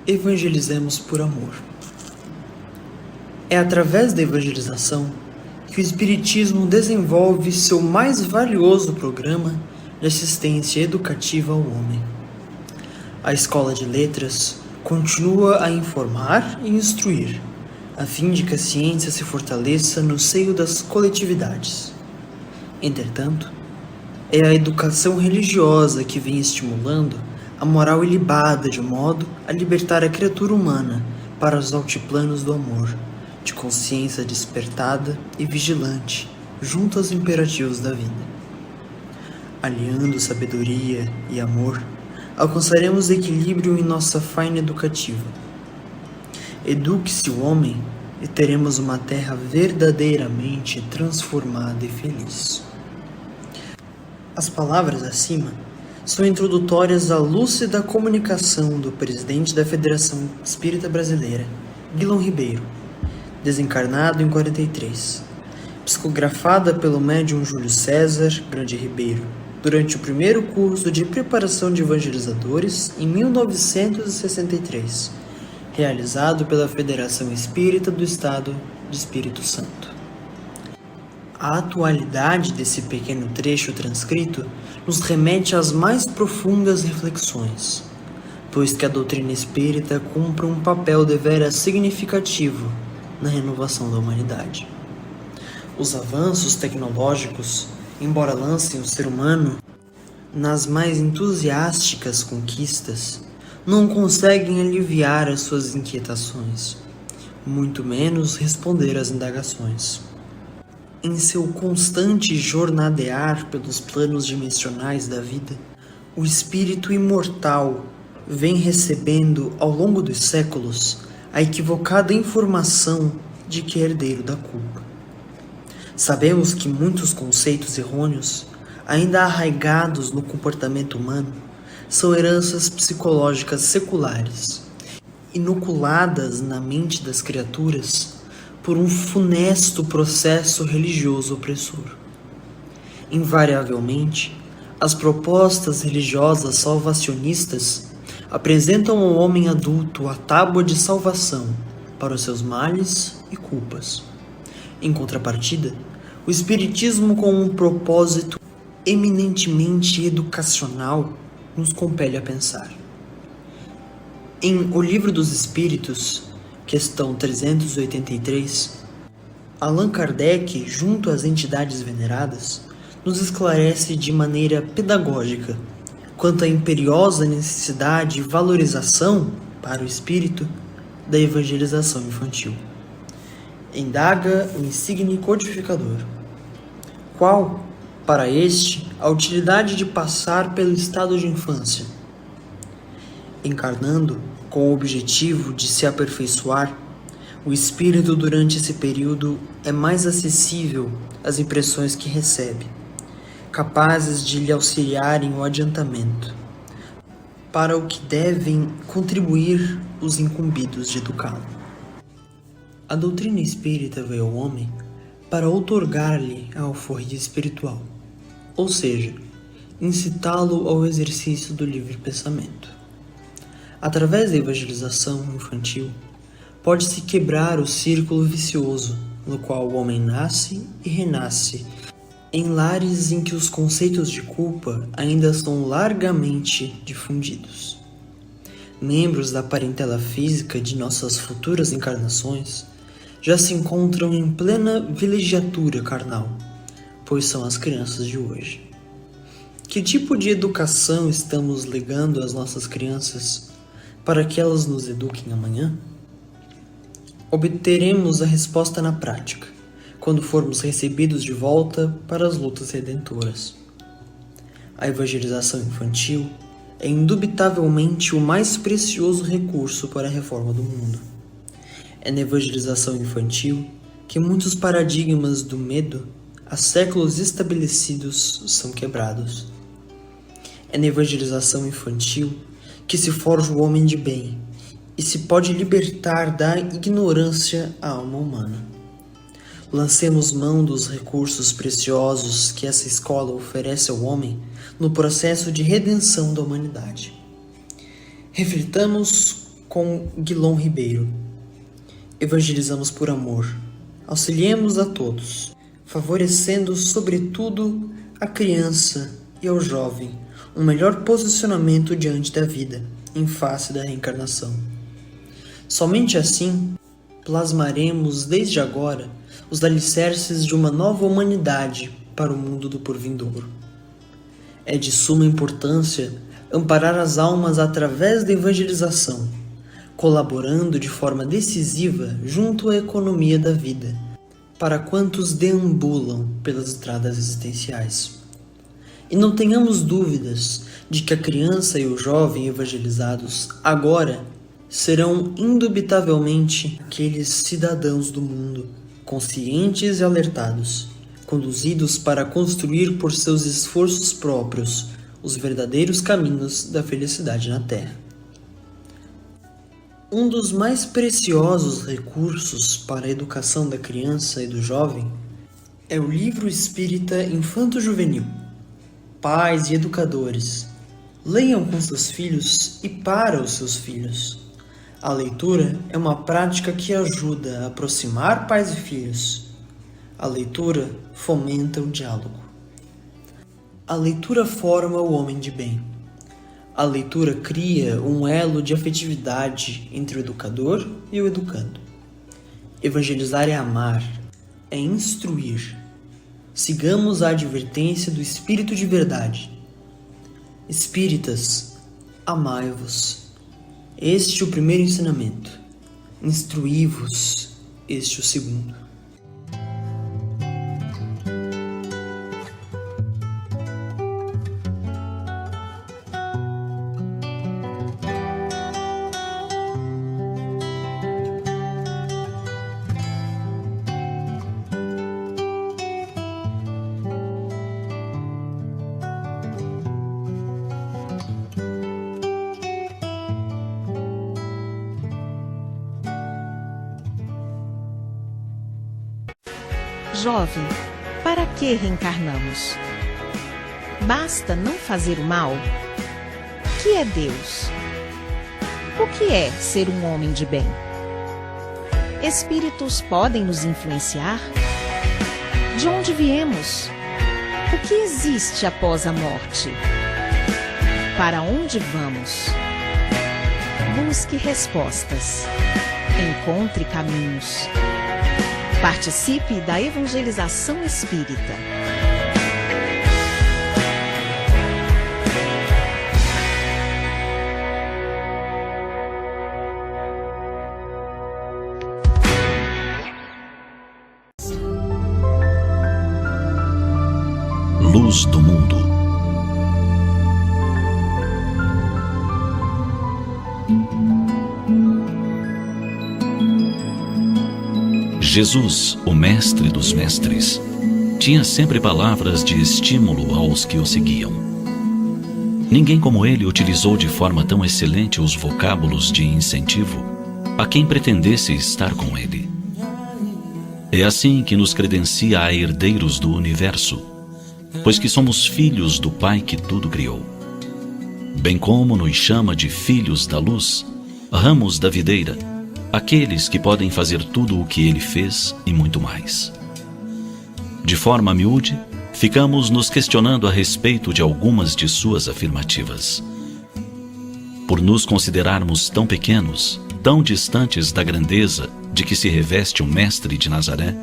Evangelizemos por amor. É através da evangelização que o Espiritismo desenvolve seu mais valioso programa de assistência educativa ao homem. A Escola de Letras continua a informar e instruir, a fim de que a ciência se fortaleça no seio das coletividades. Entretanto, é a educação religiosa que vem estimulando a moral ilibada de modo a libertar a criatura humana para os altiplanos do amor, de consciência despertada e vigilante junto aos imperativos da vida. Aliando sabedoria e amor, alcançaremos equilíbrio em nossa faina educativa. Eduque-se o homem e teremos uma terra verdadeiramente transformada e feliz. As palavras acima são introdutórias à lúcida comunicação do presidente da Federação Espírita Brasileira, Guilom Ribeiro, desencarnado em 43, psicografada pelo médium Júlio César Grande Ribeiro, durante o primeiro curso de preparação de evangelizadores em 1963, realizado pela Federação Espírita do Estado de Espírito Santo. A atualidade desse pequeno trecho transcrito nos remete às mais profundas reflexões, pois que a doutrina espírita cumpre um papel deveras significativo na renovação da humanidade. Os avanços tecnológicos, embora lancem o ser humano nas mais entusiásticas conquistas, não conseguem aliviar as suas inquietações, muito menos responder às indagações. Em seu constante jornadear pelos planos dimensionais da vida, o espírito imortal vem recebendo ao longo dos séculos a equivocada informação de que é herdeiro da culpa. Sabemos que muitos conceitos errôneos, ainda arraigados no comportamento humano, são heranças psicológicas seculares, inoculadas na mente das criaturas por um funesto processo religioso opressor. Invariavelmente, as propostas religiosas salvacionistas apresentam ao homem adulto a tábua de salvação para os seus males e culpas. Em contrapartida, o Espiritismo, com um propósito eminentemente educacional, nos compele a pensar. Em O Livro dos Espíritos, questão 383, Allan Kardec, junto às entidades veneradas, nos esclarece de maneira pedagógica quanto à imperiosa necessidade e valorização para o espírito da evangelização infantil. Indaga o insigne codificador: qual, para este, a utilidade de passar pelo estado de infância? Encarnando com o objetivo de se aperfeiçoar, o espírito durante esse período é mais acessível às impressões que recebe, capazes de lhe auxiliarem o adiantamento, para o que devem contribuir os incumbidos de educá-lo. A doutrina espírita veio ao homem para outorgar-lhe a alforria espiritual, ou seja, incitá-lo ao exercício do livre pensamento. Através da evangelização infantil, pode-se quebrar o círculo vicioso no qual o homem nasce e renasce em lares em que os conceitos de culpa ainda são largamente difundidos. Membros da parentela física de nossas futuras encarnações já se encontram em plena vilegiatura carnal, pois são as crianças de hoje. Que tipo de educação estamos legando às nossas crianças para que elas nos eduquem amanhã? Obteremos a resposta na prática, quando formos recebidos de volta para as lutas redentoras. A evangelização infantil é indubitavelmente o mais precioso recurso para a reforma do mundo. É na evangelização infantil que muitos paradigmas do medo há séculos estabelecidos são quebrados. É na evangelização infantil que se forja o homem de bem e se pode libertar da ignorância a alma humana. Lancemos mão dos recursos preciosos que essa escola oferece ao homem no processo de redenção da humanidade. Reflitamos com Guilom Ribeiro. Evangelizamos por amor. Auxiliemos a todos, favorecendo sobretudo a criança e ao jovem um melhor posicionamento diante da vida, em face da reencarnação. Somente assim plasmaremos desde agora os alicerces de uma nova humanidade para o mundo do porvindouro. É de suma importância amparar as almas através da evangelização, colaborando de forma decisiva junto à economia da vida, para quantos deambulam pelas estradas existenciais. E não tenhamos dúvidas de que a criança e o jovem evangelizados agora serão indubitavelmente aqueles cidadãos do mundo, conscientes e alertados, conduzidos para construir por seus esforços próprios os verdadeiros caminhos da felicidade na Terra. Um dos mais preciosos recursos para a educação da criança e do jovem é o livro espírita infanto-juvenil. Pais e educadores, leiam com seus filhos e para os seus filhos. A leitura é uma prática que ajuda a aproximar pais e filhos. A leitura fomenta o diálogo. A leitura forma o homem de bem. A leitura cria um elo de afetividade entre o educador e o educando. Evangelizar é amar, é instruir. Sigamos a advertência do Espírito de verdade. Espíritas, amai-vos. Este é o primeiro ensinamento. Instruí-vos, este é o segundo. Jovem, para que reencarnamos? Basta não fazer o mal? O que é Deus? O que é ser um homem de bem? Espíritos podem nos influenciar? De onde viemos? O que existe após a morte? Para onde vamos? Busque respostas. Encontre caminhos. Participe da evangelização espírita. Luz do mundo. Jesus, o mestre dos mestres, tinha sempre palavras de estímulo aos que o seguiam. Ninguém como ele utilizou de forma tão excelente os vocábulos de incentivo a quem pretendesse estar com ele. É assim que nos credencia a herdeiros do universo, pois que somos filhos do Pai que tudo criou. Bem como nos chama de filhos da luz, ramos da videira, aqueles que podem fazer tudo o que ele fez e muito mais. De forma miúde, ficamos nos questionando a respeito de algumas de suas afirmativas. Por nos considerarmos tão pequenos, tão distantes da grandeza de que se reveste o Mestre de Nazaré,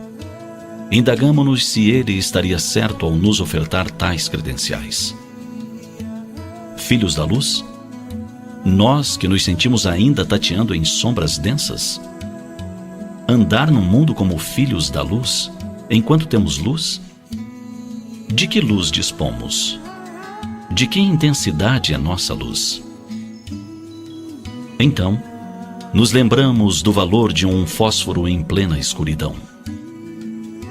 indagamo-nos se ele estaria certo ao nos ofertar tais credenciais. Filhos da luz? Nós que nos sentimos ainda tateando em sombras densas? Andar no mundo como filhos da luz, enquanto temos luz? De que luz dispomos? De que intensidade é nossa luz? Então, nos lembramos do valor de um fósforo em plena escuridão.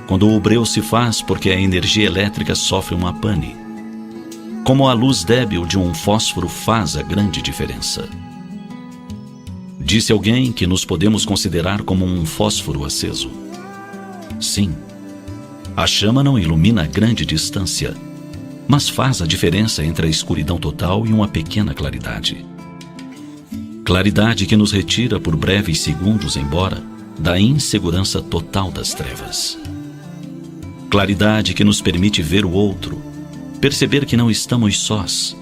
Quando o breu se faz porque a energia elétrica sofre uma pane, como a luz débil de um fósforo faz a grande diferença. Disse alguém que nos podemos considerar como um fósforo aceso. Sim, a chama não ilumina a grande distância, mas faz a diferença entre a escuridão total e uma pequena claridade. Claridade que nos retira por breves segundos embora da insegurança total das trevas. Claridade que nos permite ver o outro, perceber que não estamos sós,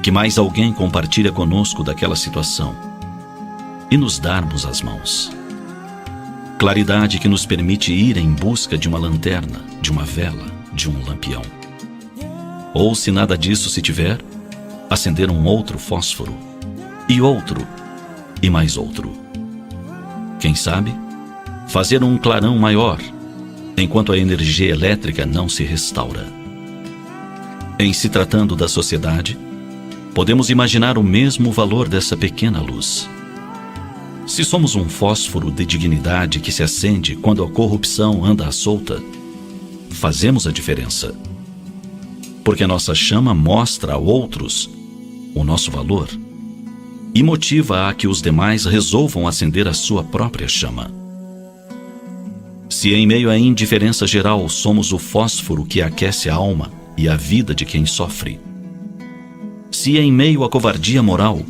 que mais alguém compartilha conosco daquela situação e nos darmos as mãos. Claridade que nos permite ir em busca de uma lanterna, de uma vela, de um lampião. Ou, se nada disso se tiver, acender um outro fósforo, e mais outro. Quem sabe, fazer um clarão maior, enquanto a energia elétrica não se restaura. Em se tratando da sociedade, podemos imaginar o mesmo valor dessa pequena luz. Se somos um fósforo de dignidade que se acende quando a corrupção anda à solta, fazemos a diferença. Porque a nossa chama mostra a outros o nosso valor e motiva a que os demais resolvam acender a sua própria chama. Se em meio à indiferença geral somos o fósforo que aquece a alma e a vida de quem sofre, se em meio à covardia moral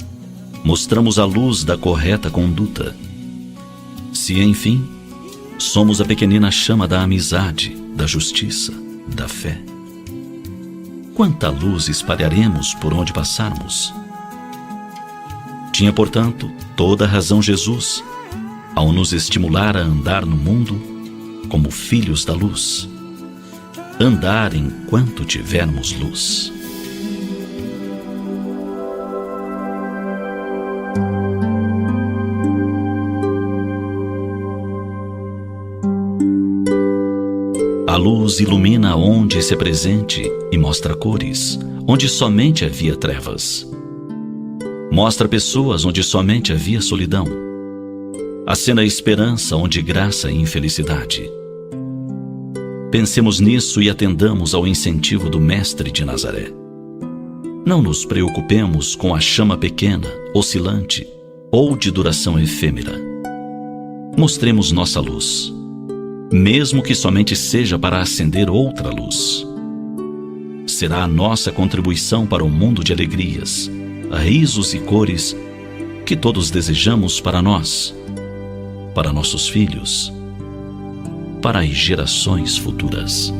mostramos a luz da correta conduta, se, enfim, somos a pequenina chama da amizade, da justiça, da fé, quanta luz espalharemos por onde passarmos? Tinha, portanto, toda a razão Jesus, ao nos estimular a andar no mundo como filhos da luz, andar enquanto tivermos luz. A luz ilumina onde se presente e mostra cores, onde somente havia trevas. Mostra pessoas onde somente havia solidão. Acena a esperança onde graça e infelicidade. Pensemos nisso e atendamos ao incentivo do Mestre de Nazaré. Não nos preocupemos com a chama pequena, oscilante ou de duração efêmera. Mostremos nossa luz, mesmo que somente seja para acender outra luz. Será a nossa contribuição para um mundo de alegrias, risos e cores que todos desejamos para nós, para nossos filhos, para as gerações futuras.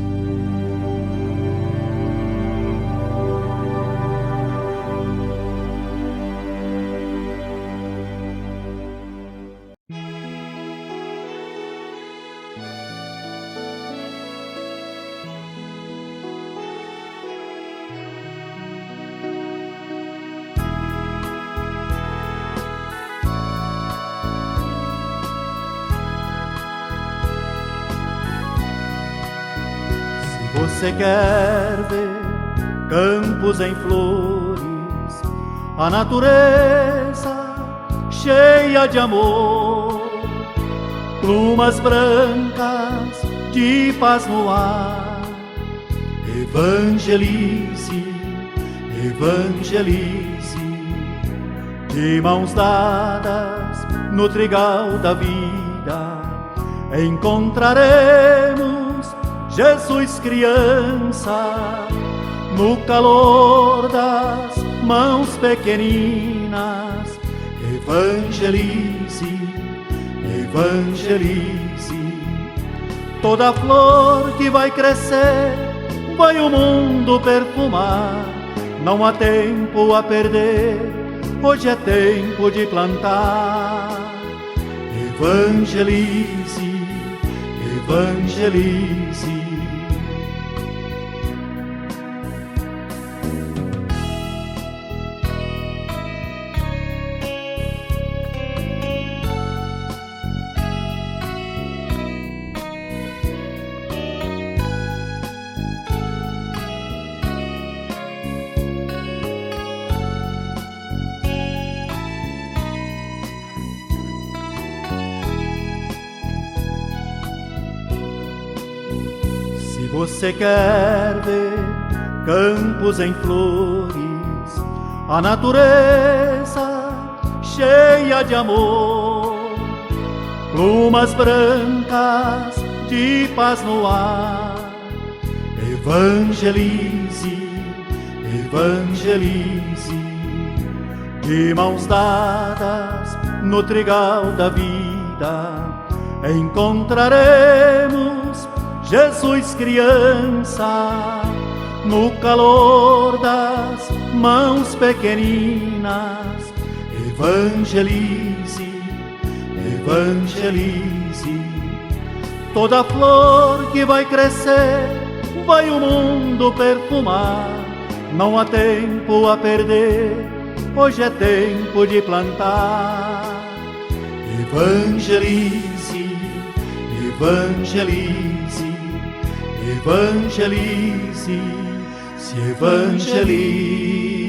Você quer ver campos em flores, a natureza cheia de amor, plumas brancas de paz no ar. Evangelize, evangelize, de mãos dadas no trigal da vida, encontraremos Jesus criança, no calor das mãos pequeninas. Evangelize, evangelize, toda flor que vai crescer, vai o mundo perfumar. Não há tempo a perder, hoje é tempo de plantar. Evangelize, evangelize. Você quer ver campos em flores, a natureza cheia de amor, plumas brancas de paz no ar. Evangelize, evangelize, de mãos dadas no trigal da vida, encontraremos Jesus criança, no calor das mãos pequeninas. Evangelize, evangelize, toda flor que vai crescer, vai o mundo perfumar. Não há tempo a perder, hoje é tempo de plantar. Evangelize, evangelize, evangelize, se evangelize.